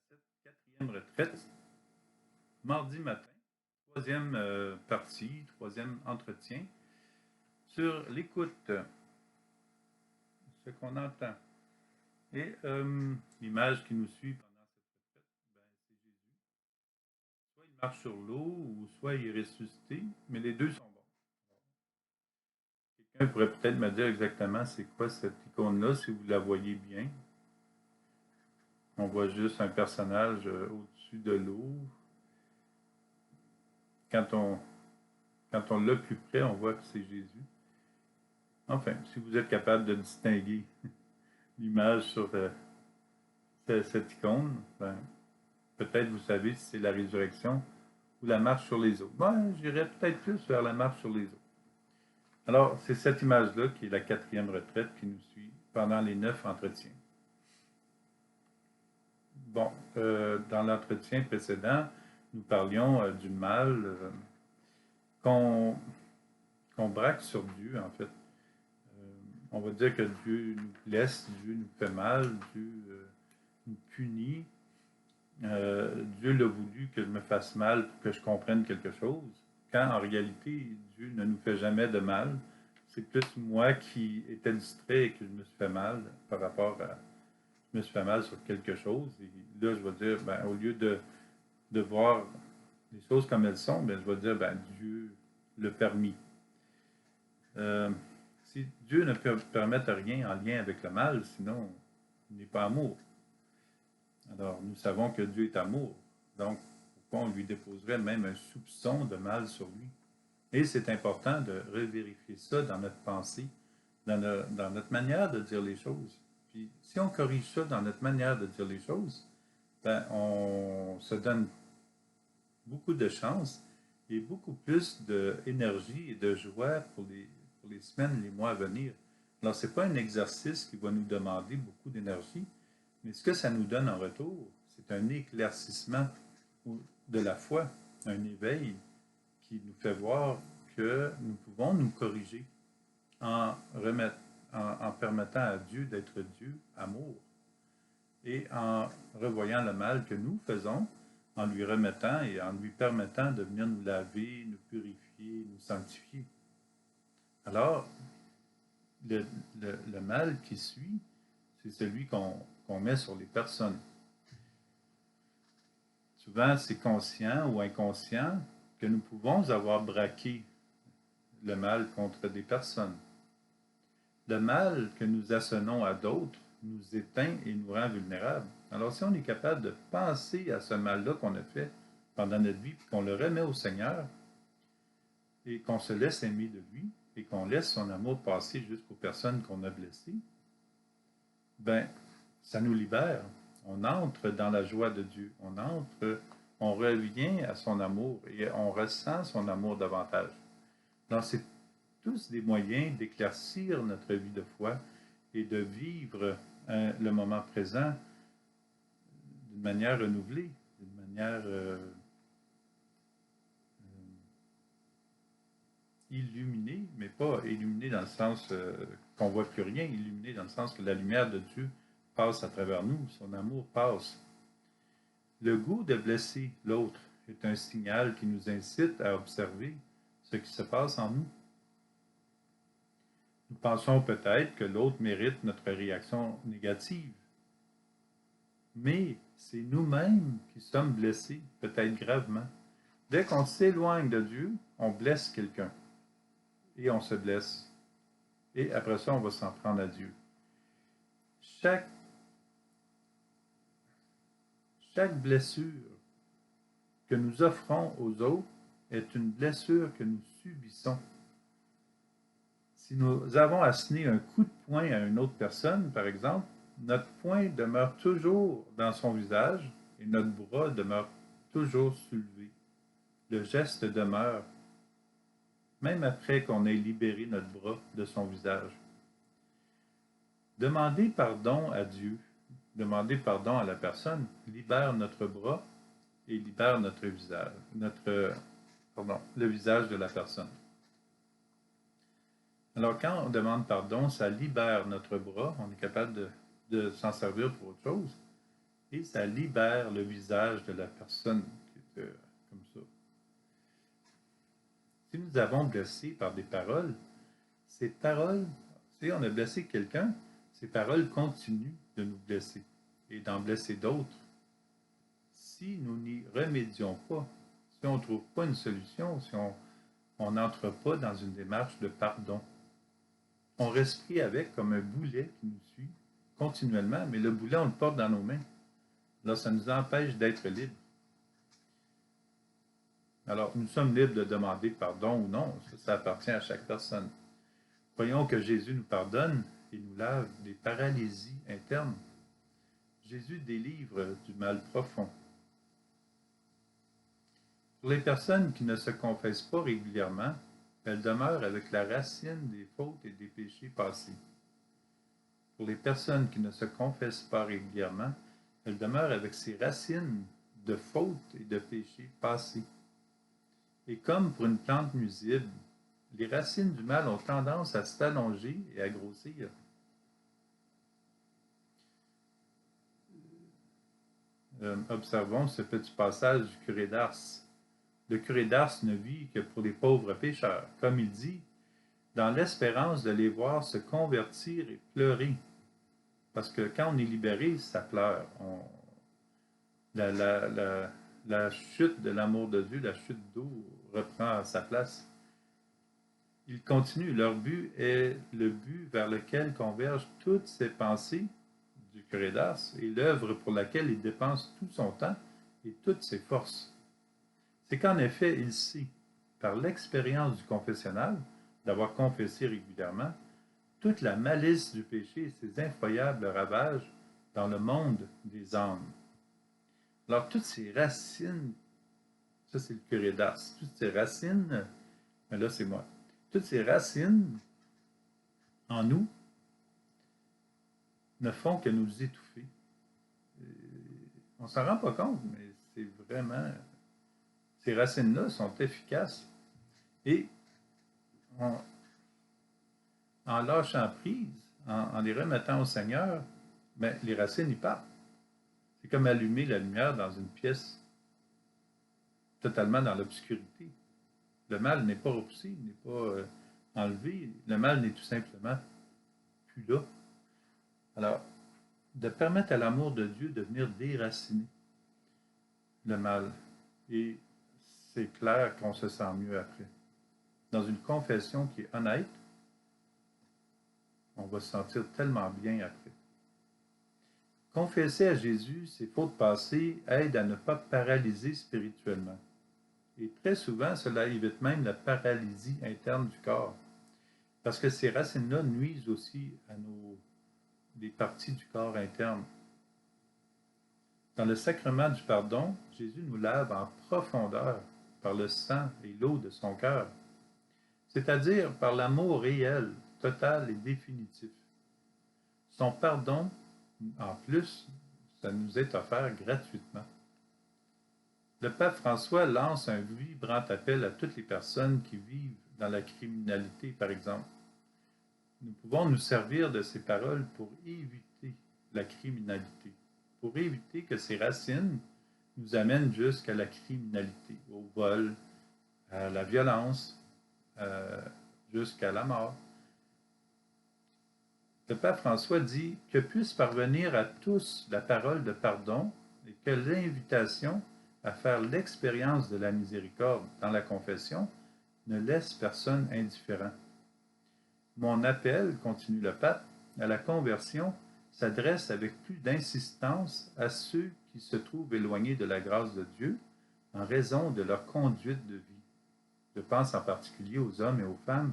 cette quatrième retraite, mardi matin, troisième partie, troisième entretien, sur l'écoute, ce qu'on entend. Et l'image qui nous suit pendant cette retraite, ben, c'est Jésus. Soit il marche sur l'eau, ou soit il est ressuscité, mais les deux sont bons. Quelqu'un pourrait peut-être me dire exactement c'est quoi cette icône-là, si vous la voyez bien. On voit juste un personnage au-dessus de l'eau. Quand on l'a plus près, on voit que c'est Jésus. Enfin, si vous êtes capable de distinguer l'image sur cette icône, ben, peut-être vous savez si c'est la résurrection ou la marche sur les eaux. Moi, j'irais peut-être plus vers la marche sur les eaux. Alors, c'est cette image-là qui est la quatrième retraite qui nous suit pendant les 9 entretiens. Bon, dans l'entretien précédent, nous parlions du mal qu'on braque sur Dieu, en fait. On va dire que Dieu nous blesse, Dieu nous fait mal, Dieu nous punit. Dieu l'a voulu que je me fasse mal pour que je comprenne quelque chose, quand en réalité, Dieu ne nous fait jamais de mal. C'est plus moi qui étais distrait et que je me suis fait mal par rapport à... Je me suis fait mal sur quelque chose. Et là, je vais dire, ben, au lieu de voir les choses comme elles sont, ben, je vais dire, ben, Dieu l'a permis. Si Dieu ne peut permettre rien en lien avec le mal, sinon, il n'est pas amour. Alors, nous savons que Dieu est amour. Donc, pourquoi on lui déposerait même un soupçon de mal sur lui? Et c'est important de revérifier ça dans notre pensée, dans notre manière de dire les choses. Puis, si on corrige ça dans notre manière de dire les choses, ben, on se donne beaucoup de chance et beaucoup plus d'énergie et de joie pour les semaines, les mois à venir. Alors, ce n'est pas un exercice qui va nous demander beaucoup d'énergie, mais ce que ça nous donne en retour, c'est un éclaircissement de la foi, un éveil qui nous fait voir que nous pouvons nous corriger en permettant à Dieu d'être Dieu, amour, et en revoyant le mal que nous faisons, en lui remettant et en lui permettant de venir nous laver, nous purifier, nous sanctifier. Alors, le mal qui suit, c'est celui qu'on met sur les personnes. Souvent, c'est conscient ou inconscient que nous pouvons avoir braqué le mal contre des personnes. Le mal que nous assonons à d'autres nous éteint et nous rend vulnérables. Alors, si on est capable de penser à ce mal-là qu'on a fait pendant notre vie, puis qu'on le remet au Seigneur, et qu'on se laisse aimer de lui, et qu'on laisse son amour passer jusqu'aux personnes qu'on a blessées, ben, ça nous libère. On entre dans la joie de Dieu. On revient à son amour et on ressent son amour davantage. Donc, c'est tous des moyens d'éclaircir notre vie de foi et de vivre le moment présent d'une manière renouvelée, d'une manière illuminée, mais pas illuminée dans le sens qu'on ne voit plus rien, illuminée dans le sens que la lumière de Dieu passe à travers nous, son amour passe. Le goût de blesser l'autre est un signal qui nous incite à observer ce qui se passe en nous. Nous pensons peut-être que l'autre mérite notre réaction négative, mais c'est nous-mêmes qui sommes blessés, peut-être gravement. Dès qu'on s'éloigne de Dieu, on blesse quelqu'un et on se blesse. Et après ça, on va s'en prendre à Dieu. Chaque blessure que nous offrons aux autres est une blessure que nous subissons. Si nous avons asséné un coup de poing à une autre personne, par exemple, notre poing demeure toujours dans son visage et notre bras demeure toujours soulevé. Le geste demeure, même après qu'on ait libéré notre bras de son visage. Demander pardon à Dieu, demander pardon à la personne, libère notre bras et libère notre visage, le visage de la personne. Alors, quand on demande pardon, ça libère notre bras, on est capable de s'en servir pour autre chose, et ça libère le visage de la personne qui était comme ça. Si nous avons blessé par des paroles, ces paroles, si on a blessé quelqu'un, ces paroles continuent de nous blesser et d'en blesser d'autres. Si nous n'y remédions pas, si on ne trouve pas une solution, si on n'entre pas dans une démarche de pardon, on reste pris avec comme un boulet qui nous suit continuellement, mais le boulet, on le porte dans nos mains. Là, ça nous empêche d'être libres. Alors, nous sommes libres de demander pardon ou non, ça appartient à chaque personne. Croyons que Jésus nous pardonne et nous lave des paralysies internes. Jésus délivre du mal profond. Pour les personnes qui ne se confessent pas régulièrement, elles demeurent avec la racine des fautes et des péchés passés. Pour les personnes qui ne se confessent pas régulièrement, elles demeurent avec ces racines de fautes et de péchés passés. Et comme pour une plante nuisible, les racines du mal ont tendance à s'allonger et à grossir. Observons ce petit passage du curé d'Ars. Le curé d'Ars ne vit que pour les pauvres pécheurs, comme il dit, dans l'espérance de les voir se convertir et pleurer. Parce que quand on est libéré, ça pleure. La chute de l'amour de Dieu, la chute d'eau reprend sa place. Il continue, leur but est le but vers lequel convergent toutes ses pensées du curé d'Ars et l'œuvre pour laquelle il dépense tout son temps et toutes ses forces. C'est qu'en effet, il sait, par l'expérience du confessionnal, d'avoir confessé régulièrement, toute la malice du péché et ses effroyables ravages dans le monde des âmes. Alors, toutes ces racines, ça c'est le curé d'Ars, toutes ces racines, mais là c'est moi, toutes ces racines en nous ne font que nous étouffer. On ne s'en rend pas compte, mais c'est vraiment... Ces racines-là sont efficaces et en lâchant prise, en les remettant au Seigneur, ben, les racines y partent. C'est comme allumer la lumière dans une pièce totalement dans l'obscurité. Le mal n'est pas repoussé, n'est pas enlevé. Le mal n'est tout simplement plus là. Alors, de permettre à l'amour de Dieu de venir déraciner le mal. Et c'est clair qu'on se sent mieux après. Dans une confession qui est honnête, on va se sentir tellement bien après. Confesser à Jésus ses fautes passées aide à ne pas paralyser spirituellement. Et très souvent, cela évite même la paralysie interne du corps. Parce que ces racines-là nuisent aussi à des parties du corps interne. Dans le sacrement du pardon, Jésus nous lave en profondeur par le sang et l'eau de son cœur, c'est-à-dire par l'amour réel, total et définitif. Son pardon, en plus, ça nous est offert gratuitement. Le pape François lance un vibrant appel à toutes les personnes qui vivent dans la criminalité, par exemple. Nous pouvons nous servir de ces paroles pour éviter la criminalité, pour éviter que ces racines nous amènent jusqu'à la criminalité, au vol, à la violence, jusqu'à la mort. Le pape François dit que puisse parvenir à tous la parole de pardon et que l'invitation à faire l'expérience de la miséricorde dans la confession ne laisse personne indifférent. Mon appel, continue le pape, à la conversion s'adresse avec plus d'insistance à ceux qui se trouvent éloignés de la grâce de Dieu en raison de leur conduite de vie. Je pense en particulier aux hommes et aux femmes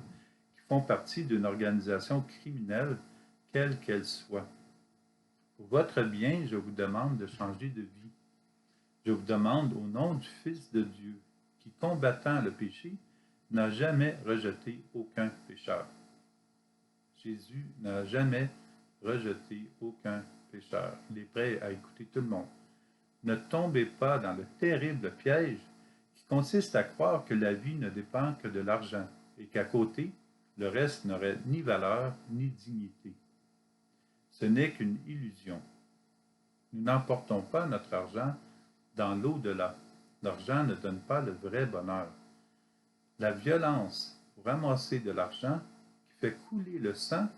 qui font partie d'une organisation criminelle, quelle qu'elle soit. Pour votre bien, je vous demande de changer de vie. Je vous demande au nom du Fils de Dieu, qui, combattant le péché, n'a jamais rejeté aucun pécheur. Jésus n'a jamais rejeté aucun pécheur. Il est prêt à écouter tout le monde. Ne tombez pas dans le terrible piège qui consiste à croire que la vie ne dépend que de l'argent et qu'à côté, le reste n'aurait ni valeur ni dignité. Ce n'est qu'une illusion. Nous n'emportons pas notre argent dans l'au-delà. L'argent ne donne pas le vrai bonheur. La violence pour ramasser de l'argent qui fait couler le sang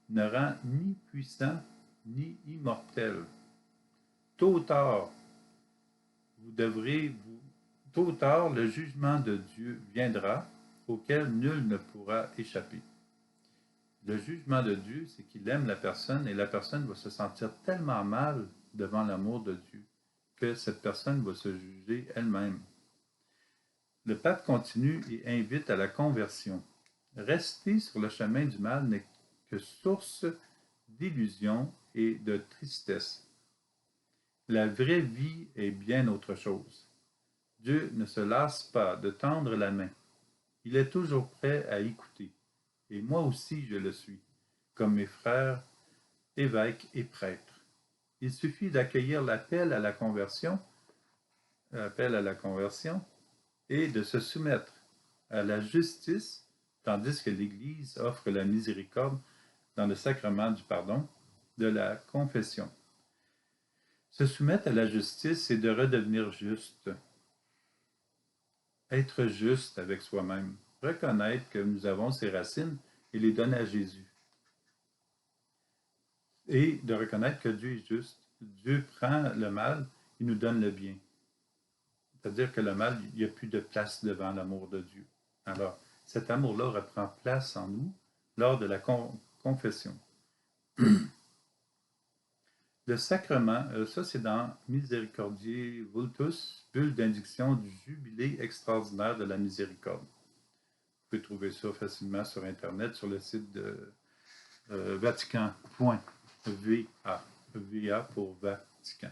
ne rend ni puissant ni immortel. Tôt ou tard, tôt ou tard, le jugement de Dieu viendra, auquel nul ne pourra échapper. Le jugement de Dieu, c'est qu'il aime la personne et la personne va se sentir tellement mal devant l'amour de Dieu que cette personne va se juger elle-même. Le pape continue et invite à la conversion. Rester sur le chemin du mal n'est que source d'illusion et de tristesse. La vraie vie est bien autre chose. Dieu ne se lasse pas de tendre la main. Il est toujours prêt à écouter. Et moi aussi je le suis, comme mes frères, évêques et prêtres. Il suffit d'accueillir l'appel à la conversion et de se soumettre à la justice, tandis que l'Église offre la miséricorde dans le sacrement du pardon, de la confession. Se soumettre à la justice, c'est de redevenir juste. Être juste avec soi-même. Reconnaître que nous avons ces racines et les donner à Jésus. Et de reconnaître que Dieu est juste. Dieu prend le mal et nous donne le bien. C'est-à-dire que le mal, il n'y a plus de place devant l'amour de Dieu. Alors, cet amour-là reprend place en nous lors de la confession. Le sacrement, ça c'est dans Misericordiae Vultus, bulle d'indiction du jubilé extraordinaire de la miséricorde. Vous pouvez trouver ça facilement sur Internet, sur le site de Vatican.va, VA pour Vatican.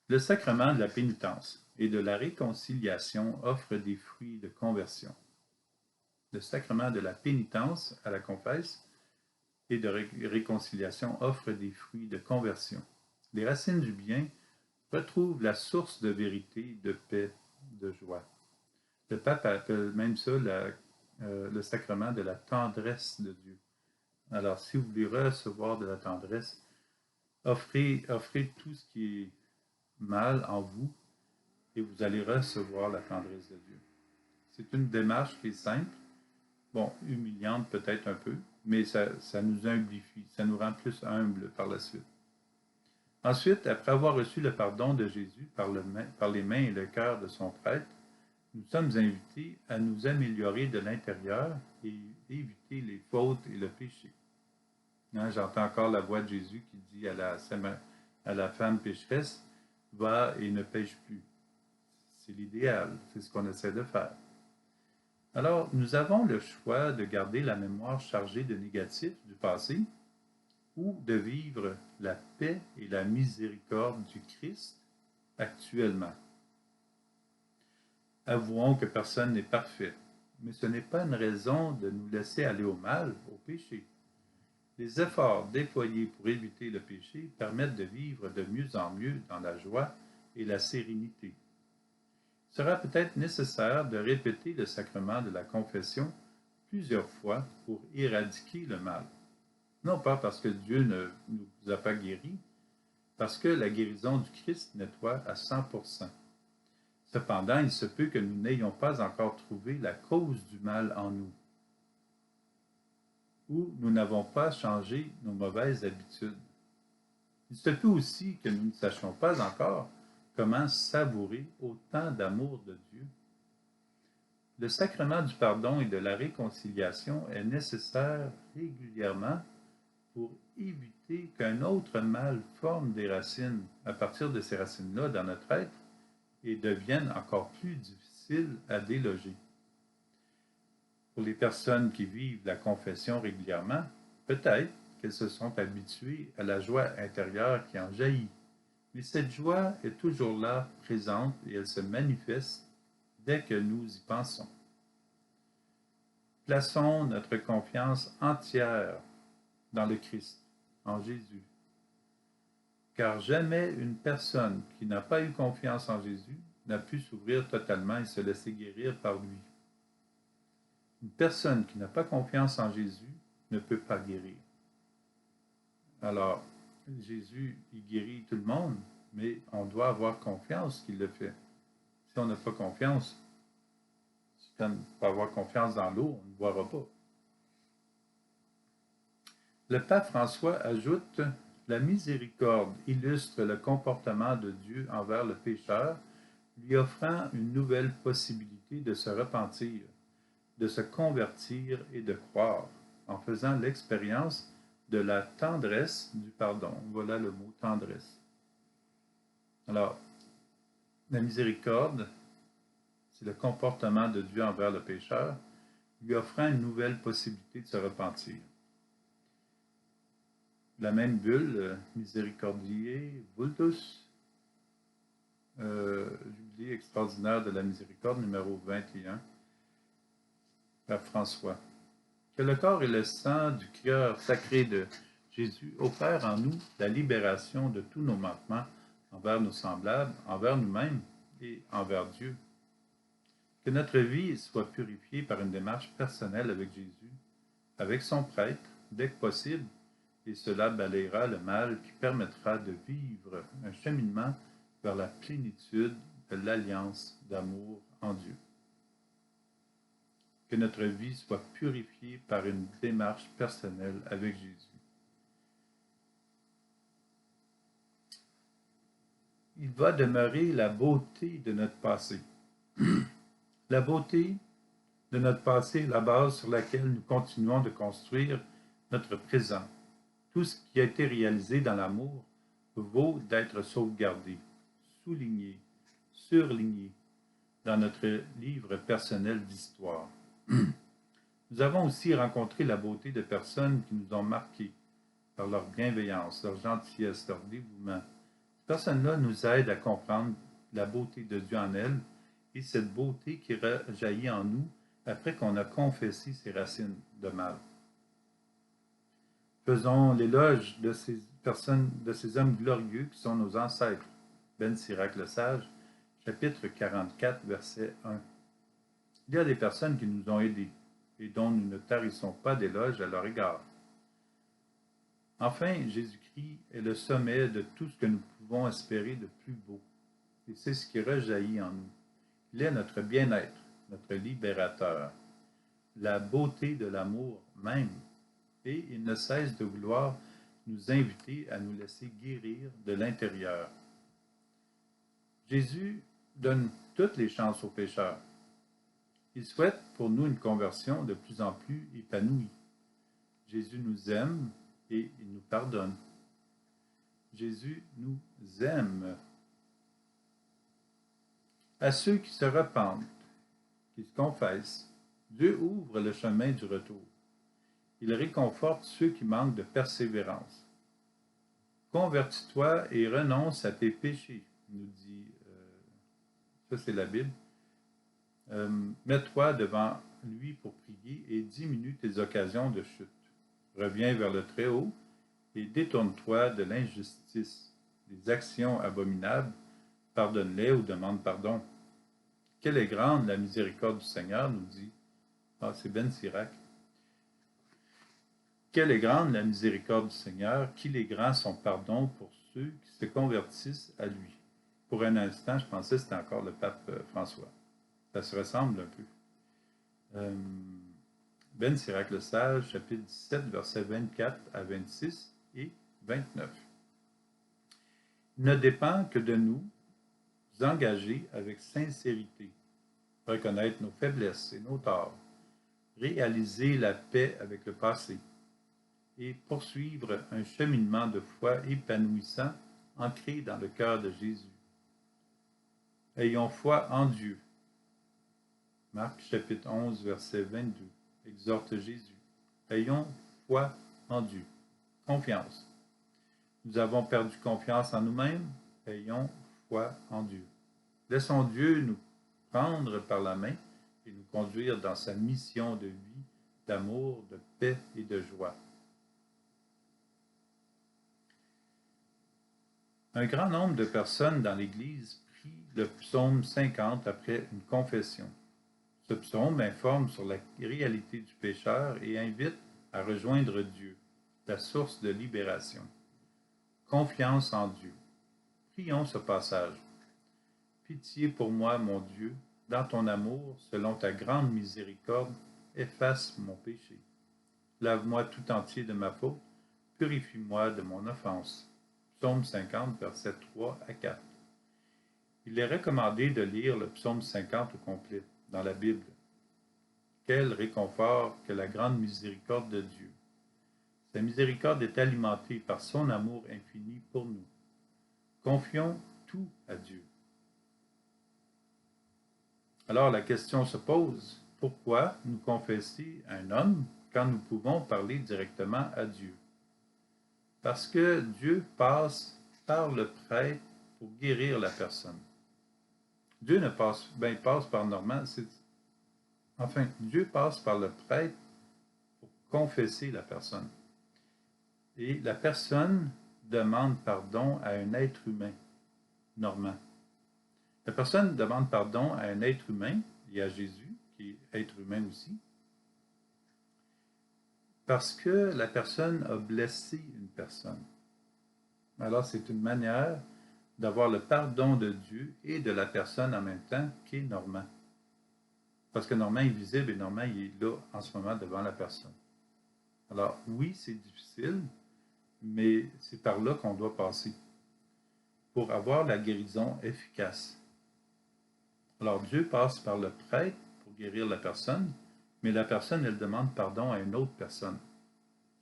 Le sacrement de la pénitence et de la réconciliation offre des fruits de conversion. Le sacrement de la pénitence à la confesse et de réconciliation offre des fruits de conversion. Les racines du bien retrouvent la source de vérité, de paix, de joie. Le pape appelle même ça le sacrement de la tendresse de Dieu. Alors, si vous voulez recevoir de la tendresse, offrez tout ce qui est mal en vous et vous allez recevoir la tendresse de Dieu. C'est une démarche qui est simple, bon, humiliante peut-être un peu, mais ça nous humblifie, ça nous rend plus humbles par la suite. Ensuite, après avoir reçu le pardon de Jésus par les mains et le cœur de son prêtre, nous sommes invités à nous améliorer de l'intérieur et éviter les fautes et le péché. Hein, j'entends encore la voix de Jésus qui dit à la femme pécheresse, « Va et ne pêche plus ». C'est l'idéal, c'est ce qu'on essaie de faire. Alors, nous avons le choix de garder la mémoire chargée de négatifs du passé ou de vivre la paix et la miséricorde du Christ actuellement. Avouons que personne n'est parfait, mais ce n'est pas une raison de nous laisser aller au mal, au péché. Les efforts déployés pour éviter le péché permettent de vivre de mieux en mieux dans la joie et la sérénité. Il sera peut-être nécessaire de répéter le sacrement de la confession plusieurs fois pour éradiquer le mal. Non pas parce que Dieu ne nous a pas guéris, parce que la guérison du Christ nettoie à 100%. Cependant, il se peut que nous n'ayons pas encore trouvé la cause du mal en nous, ou nous n'avons pas changé nos mauvaises habitudes. Il se peut aussi que nous ne sachions pas encore comment savourer autant d'amour de Dieu. Le sacrement du pardon et de la réconciliation est nécessaire régulièrement pour éviter qu'un autre mal forme des racines à partir de ces racines-là dans notre être et deviennent encore plus difficiles à déloger. Pour les personnes qui vivent la confession régulièrement, peut-être qu'elles se sont habituées à la joie intérieure qui en jaillit, mais cette joie est toujours là, présente, et elle se manifeste dès que nous y pensons. Plaçons notre confiance entière dans le Christ, en Jésus. Car jamais une personne qui n'a pas eu confiance en Jésus n'a pu s'ouvrir totalement et se laisser guérir par lui. Une personne qui n'a pas confiance en Jésus ne peut pas guérir. Alors, Jésus, il guérit tout le monde, mais on doit avoir confiance qu'il le fait. Si on n'a pas confiance, c'est comme pas avoir confiance dans l'eau, on ne boira pas. Le pape François ajoute: la miséricorde illustre le comportement de Dieu envers le pécheur, lui offrant une nouvelle possibilité de se repentir, de se convertir et de croire, en faisant l'expérience de la tendresse du pardon. Voilà le mot tendresse. Alors, la miséricorde, c'est le comportement de Dieu envers le pécheur, lui offrant une nouvelle possibilité de se repentir. La même bulle, Misericordiae Vultus, Jubilé extraordinaire de la miséricorde, numéro 21, par François. Que le corps et le sang du cœur sacré de Jésus opèrent en nous la libération de tous nos manquements envers nos semblables, envers nous-mêmes et envers Dieu. Que notre vie soit purifiée par une démarche personnelle avec Jésus, avec son prêtre, dès que possible, et cela balayera le mal qui permettra de vivre un cheminement vers la plénitude de l'alliance d'amour en Dieu. Que notre vie soit purifiée par une démarche personnelle avec Jésus. Il va demeurer la beauté de notre passé. La beauté de notre passé est la base sur laquelle nous continuons de construire notre présent. Tout ce qui a été réalisé dans l'amour vaut d'être sauvegardé, souligné, surligné dans notre livre personnel d'histoire. Nous avons aussi rencontré la beauté de personnes qui nous ont marqués par leur bienveillance, leur gentillesse, leur dévouement. Ces personnes-là nous aident à comprendre la beauté de Dieu en elles et cette beauté qui jaillit en nous après qu'on a confessé ses racines de mal. Faisons l'éloge de ces personnes, de ces hommes glorieux qui sont nos ancêtres. Ben Sirac le Sage, chapitre 44, verset 1. Il y a des personnes qui nous ont aidés et dont nous ne tarissons pas d'éloge à leur égard. Enfin, Jésus-Christ est le sommet de tout ce que nous pouvons espérer de plus beau. Et c'est ce qui rejaillit en nous. Il est notre bien-être, notre libérateur, la beauté de l'amour même. Et il ne cesse de vouloir nous inviter à nous laisser guérir de l'intérieur. Jésus donne toutes les chances aux pécheurs. Il souhaite pour nous une conversion de plus en plus épanouie. Jésus nous aime et il nous pardonne. Jésus nous aime. À ceux qui se repentent, qui se confessent, Dieu ouvre le chemin du retour. Il réconforte ceux qui manquent de persévérance. Convertis-toi et renonce à tes péchés, nous dit, ça c'est la Bible. Mets-toi devant lui pour prier et diminue tes occasions de chute. Reviens vers le Très-Haut et détourne-toi de l'injustice, des actions abominables, pardonne-les ou demande pardon. Quelle est grande la miséricorde du Seigneur, nous dit. C'est Ben Sirac. Quelle est grande la miséricorde du Seigneur, qu'il est grand son pardon pour ceux qui se convertissent à lui. Pour un instant, je pensais que c'était encore le pape François. Ça se ressemble un peu. Ben Sirac le Sage, chapitre 17, versets 24 à 26 et 29. Il ne dépend que de nous engager avec sincérité, reconnaître nos faiblesses et nos torts, réaliser la paix avec le passé et poursuivre un cheminement de foi épanouissant ancré dans le cœur de Jésus. Ayons foi en Dieu. Marc chapitre 11, verset 22, exhorte Jésus. Ayons foi en Dieu. Confiance. Nous avons perdu confiance en nous-mêmes. Ayons foi en Dieu. Laissons Dieu nous prendre par la main et nous conduire dans sa mission de vie, d'amour, de paix et de joie. Un grand nombre de personnes dans l'Église prient le psaume 50 après une confession. Ce psaume informe sur la réalité du pécheur et invite à rejoindre Dieu, la source de libération. confiance en Dieu. Prions ce passage. Pitié pour moi, mon Dieu, dans ton amour, selon ta grande miséricorde, efface mon péché. Lave-moi tout entier de ma faute, purifie-moi de mon offense. Psaume 50, versets 3 à 4. Il est recommandé de lire le psaume 50 au complet dans la Bible. Quel réconfort que la grande miséricorde de Dieu. Sa miséricorde est alimentée par son amour infini pour nous. Confions tout à Dieu. Alors la question se pose, pourquoi nous confesser un homme quand nous pouvons parler directement à Dieu? Parce que Dieu passe par le prêtre pour guérir la personne. Dieu ne passe, passe par Normand, Dieu passe par le prêtre pour confesser la personne. Et la personne demande pardon à un être humain, Normand. La personne demande pardon à un être humain, et à Jésus, qui est être humain aussi, parce que la personne a blessé une personne. Alors, c'est une manière d'avoir le pardon de Dieu et de la personne en même temps, qui est Normand. Parce que Normand est visible et Normand il est là en ce moment devant la personne. Alors, oui, c'est difficile, mais c'est par là qu'on doit passer pour avoir la guérison efficace. Alors, Dieu passe par le prêtre pour guérir la personne, mais la personne, elle demande pardon à une autre personne,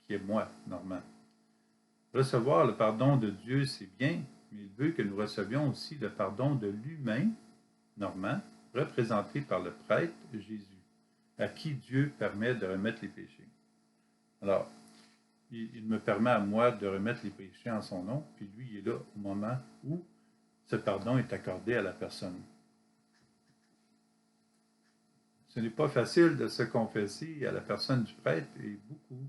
qui est moi, Normand. Recevoir le pardon de Dieu, c'est bien, mais il veut que nous recevions aussi le pardon de l'humain, Normand, représenté par le prêtre Jésus, à qui Dieu permet de remettre les péchés. Alors, il me permet à moi de remettre les péchés en son nom, puis lui, il est là au moment où ce pardon est accordé à la personne. Ce n'est pas facile de se confesser à la personne du prêtre et beaucoup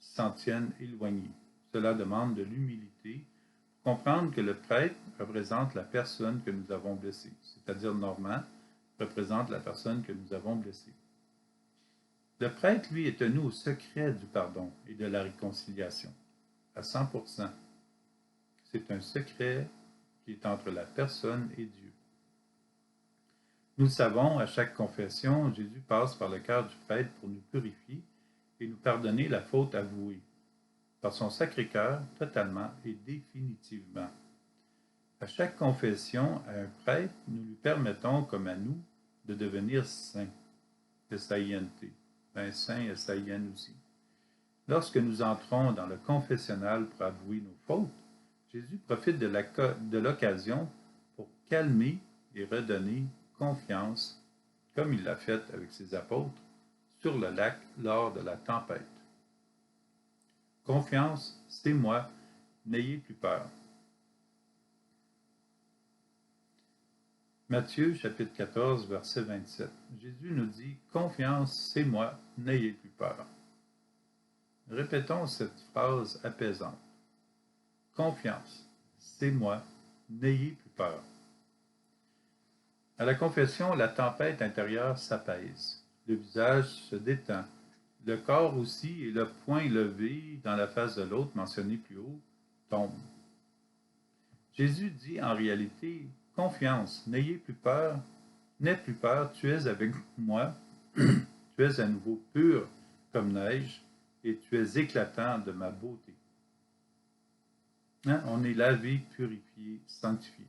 s'en tiennent éloignés. Cela demande de l'humilité pour comprendre que le prêtre représente la personne que nous avons blessée, c'est-à-dire Normand représente la personne que nous avons blessée. Le prêtre, lui, est tenu au secret du pardon et de la réconciliation, à 100%. C'est un secret qui est entre la personne et Dieu. Nous le savons, à chaque confession, Jésus passe par le cœur du prêtre pour nous purifier et nous pardonner la faute avouée, par son Sacré-Cœur, totalement et définitivement. À chaque confession à un prêtre, nous lui permettons, comme à nous, de devenir saint, S-A-I-N-T. Saint, S-A-I-N aussi. Lorsque nous entrons dans le confessionnal pour avouer nos fautes, Jésus profite de l'occasion pour calmer et redonner confiance, comme il l'a fait avec ses apôtres, sur le lac lors de la tempête. Confiance, c'est moi, n'ayez plus peur. Matthieu chapitre 14, verset 27. Jésus nous dit, confiance, c'est moi, n'ayez plus peur. Répétons cette phrase apaisante. Confiance, c'est moi, n'ayez plus peur. À la confession, la tempête intérieure s'apaise. Le visage se détend. Le corps aussi et le poing levé dans la face de l'autre, mentionné plus haut, tombe. Jésus dit en réalité, confiance, n'ayez plus peur, n'aie plus peur, tu es avec moi, tu es à nouveau pur comme neige et tu es éclatant de ma beauté. On est lavé, purifié, sanctifié.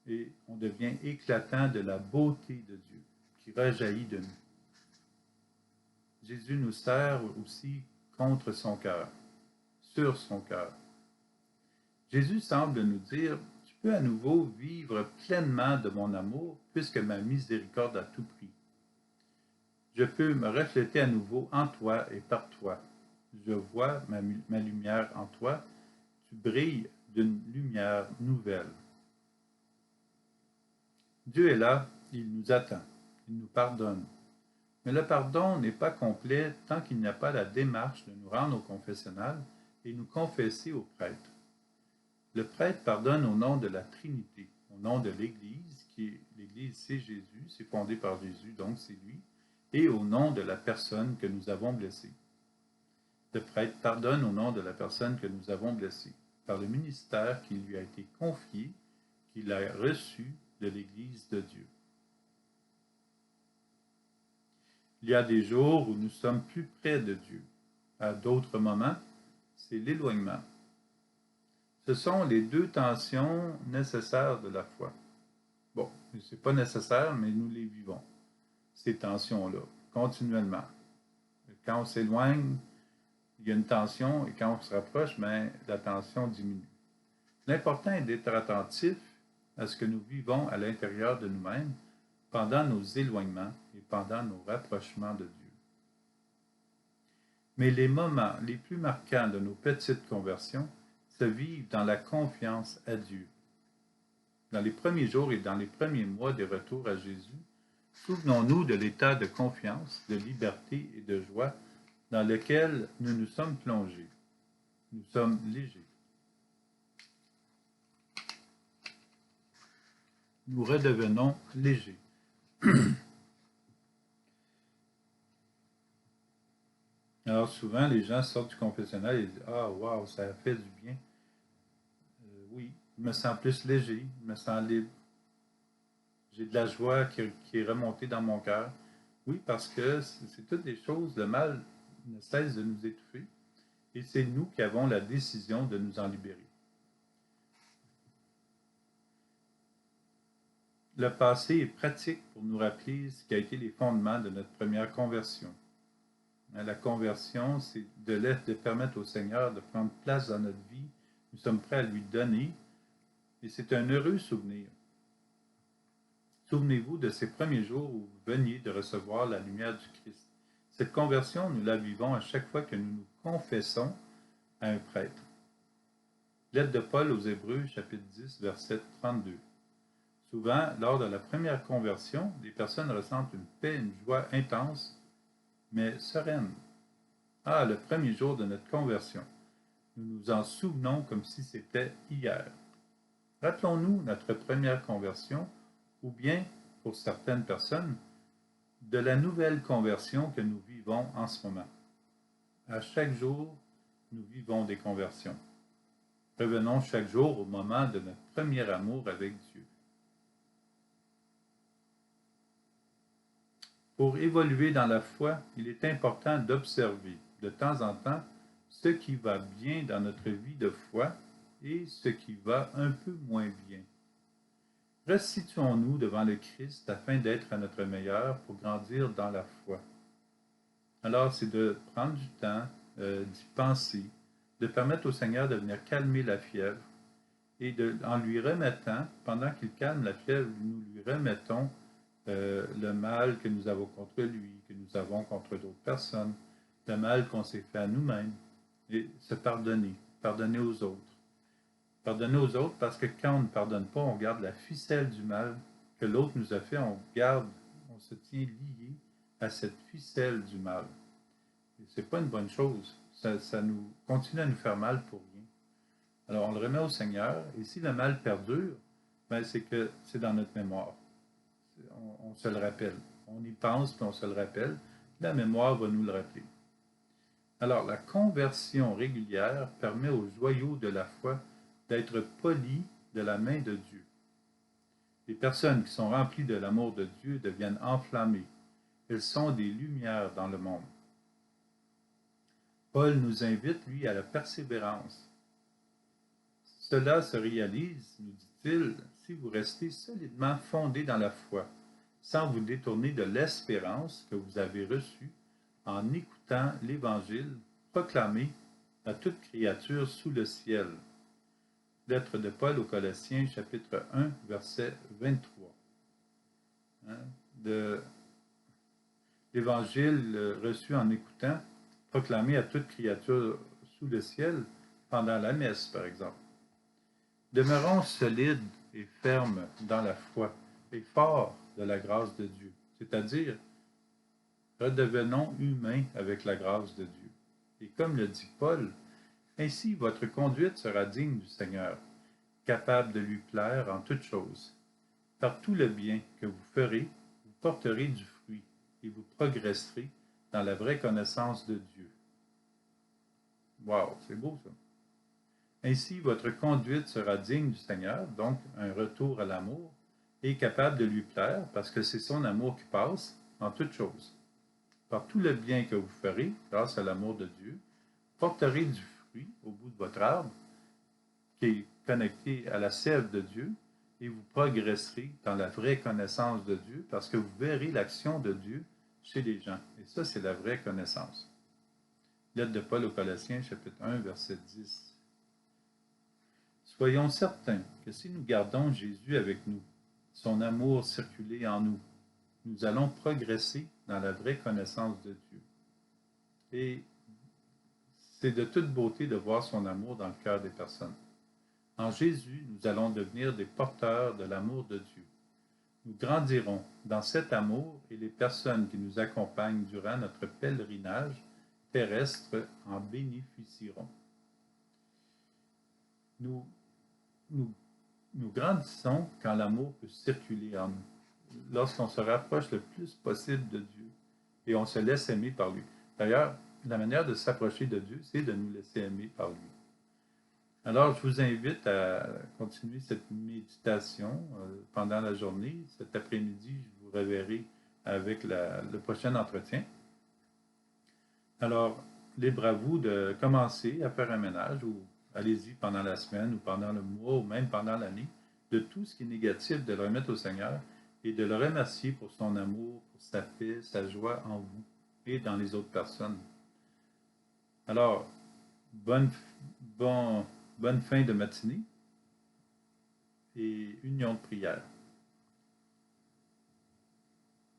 Et on devient éclatant de la beauté de Dieu qui rejaillit de nous. Jésus nous sert aussi contre son cœur, sur son cœur. Jésus semble nous dire, tu peux à nouveau vivre pleinement de mon amour puisque ma miséricorde a tout pris. Je peux me refléter à nouveau en toi et par toi. Je vois ma lumière en toi. Tu brilles d'une lumière nouvelle. Dieu est là, il nous attend, il nous pardonne. Mais le pardon n'est pas complet tant qu'il n'y a pas la démarche de nous rendre au confessionnal et nous confesser au prêtre. Le prêtre pardonne au nom de la Trinité, au nom de l'Église, l'Église c'est Jésus, c'est fondé par Jésus, donc c'est lui, et au nom de la personne que nous avons blessée. Le prêtre pardonne au nom de la personne que nous avons blessée. par le ministère qui lui a été confié, qu'il a reçu de l'Église de Dieu. Il y a des jours où nous sommes plus près de Dieu. À d'autres moments, c'est l'éloignement. Ce sont les deux tensions nécessaires de la foi. Bon, ce n'est pas nécessaire, mais nous les vivons, ces tensions-là, continuellement. Quand on s'éloigne, il y a une tension, et quand on se rapproche, la tension diminue. L'important est d'être attentif à ce que nous vivons à l'intérieur de nous-mêmes pendant nos éloignements et pendant nos rapprochements de Dieu. Mais les moments les plus marquants de nos petites conversions se vivent dans la confiance à Dieu. Dans les premiers jours et dans les premiers mois de retour à Jésus, souvenons-nous de l'état de confiance, de liberté et de joie dans lequel nous nous sommes plongés. Nous sommes légers. Nous redevenons légers. Alors souvent, les gens sortent du confessionnal et disent « Ah, wow, ça a fait du bien. Oui, je me sens plus léger, je me sens libre. J'ai de la joie qui est remontée dans mon cœur. » Oui, parce que c'est toutes des choses, le mal ne cesse de nous étouffer et c'est nous qui avons la décision de nous en libérer. Le passé est pratique pour nous rappeler ce qui a été les fondements de notre première conversion. La conversion, c'est de permettre au Seigneur de prendre place dans notre vie. Nous sommes prêts à lui donner et c'est un heureux souvenir. Souvenez-vous de ces premiers jours où vous veniez de recevoir la lumière du Christ. Cette conversion, nous la vivons à chaque fois que nous nous confessons à un prêtre. Lettre de Paul aux Hébreux, chapitre 10, verset 32. Souvent, lors de la première conversion, les personnes ressentent une paix, une joie intense, mais sereine. Ah, le premier jour de notre conversion. Nous nous en souvenons comme si c'était hier. Rappelons-nous notre première conversion, ou bien, pour certaines personnes, de la nouvelle conversion que nous vivons en ce moment. À chaque jour, nous vivons des conversions. Revenons chaque jour au moment de notre premier amour avec Dieu. Pour évoluer dans la foi, il est important d'observer de temps en temps ce qui va bien dans notre vie de foi et ce qui va un peu moins bien. Restituons-nous devant le Christ afin d'être à notre meilleur pour grandir dans la foi. Alors, c'est de prendre du temps, d'y penser, de permettre au Seigneur de venir calmer la fièvre et en lui remettant, pendant qu'il calme la fièvre, nous lui remettons le mal que nous avons contre lui, que nous avons contre d'autres personnes, le mal qu'on s'est fait à nous-mêmes, et se pardonner, pardonner aux autres. Pardonner aux autres parce que quand on ne pardonne pas, on garde la ficelle du mal que l'autre nous a fait, on se tient lié à cette ficelle du mal. Et c'est pas une bonne chose. Ça nous continue à nous faire mal pour rien. Alors on le remet au Seigneur, et si le mal perdure, c'est que c'est dans notre mémoire. On se le rappelle. On y pense, puis on se le rappelle. La mémoire va nous le rappeler. Alors, la conversion régulière permet aux joyaux de la foi d'être polis de la main de Dieu. Les personnes qui sont remplies de l'amour de Dieu deviennent enflammées. Elles sont des lumières dans le monde. Paul nous invite, lui, à la persévérance. Cela se réalise, nous dit-il, si vous restez solidement fondés dans la foi, sans vous détourner de l'espérance que vous avez reçue en écoutant l'Évangile proclamé à toute créature sous le ciel. Lettre de Paul aux Colossiens, chapitre 1, verset 23. De l'Évangile reçu en écoutant, proclamé à toute créature sous le ciel, pendant la messe, par exemple. Demeurons solides et fermes dans la foi et forts de la grâce de Dieu, c'est-à-dire redevenons humains avec la grâce de Dieu. Et comme le dit Paul, ainsi votre conduite sera digne du Seigneur, capable de lui plaire en toutes choses. Par tout le bien que vous ferez, vous porterez du fruit et vous progresserez dans la vraie connaissance de Dieu. Wow, c'est beau ça. Ainsi, votre conduite sera digne du Seigneur, donc un retour à l'amour, et capable de lui plaire, parce que c'est son amour qui passe en toutes choses. Par tout le bien que vous ferez, grâce à l'amour de Dieu, porterez du fruit au bout de votre arbre, qui est connecté à la sève de Dieu, et vous progresserez dans la vraie connaissance de Dieu, parce que vous verrez l'action de Dieu chez les gens. Et ça, c'est la vraie connaissance. Lettre de Paul aux Colossiens, chapitre 1, verset 10. Soyons certains que si nous gardons Jésus avec nous, son amour circuler en nous, nous allons progresser dans la vraie connaissance de Dieu. Et c'est de toute beauté de voir son amour dans le cœur des personnes. En Jésus, nous allons devenir des porteurs de l'amour de Dieu. Nous grandirons dans cet amour et les personnes qui nous accompagnent durant notre pèlerinage terrestre en bénéficieront. Nous grandissons quand l'amour peut circuler en nous, lorsqu'on se rapproche le plus possible de Dieu et on se laisse aimer par lui. D'ailleurs, la manière de s'approcher de Dieu, c'est de nous laisser aimer par lui. Alors, je vous invite à continuer cette méditation pendant la journée. Cet après-midi, je vous reverrai avec le prochain entretien. Alors, libre à vous de commencer à faire un ménage ou allez-y pendant la semaine ou pendant le mois ou même pendant l'année, de tout ce qui est négatif, de le remettre au Seigneur et de le remercier pour son amour, pour sa paix, sa joie en vous et dans les autres personnes. Alors, bonne fin de matinée et union de prière.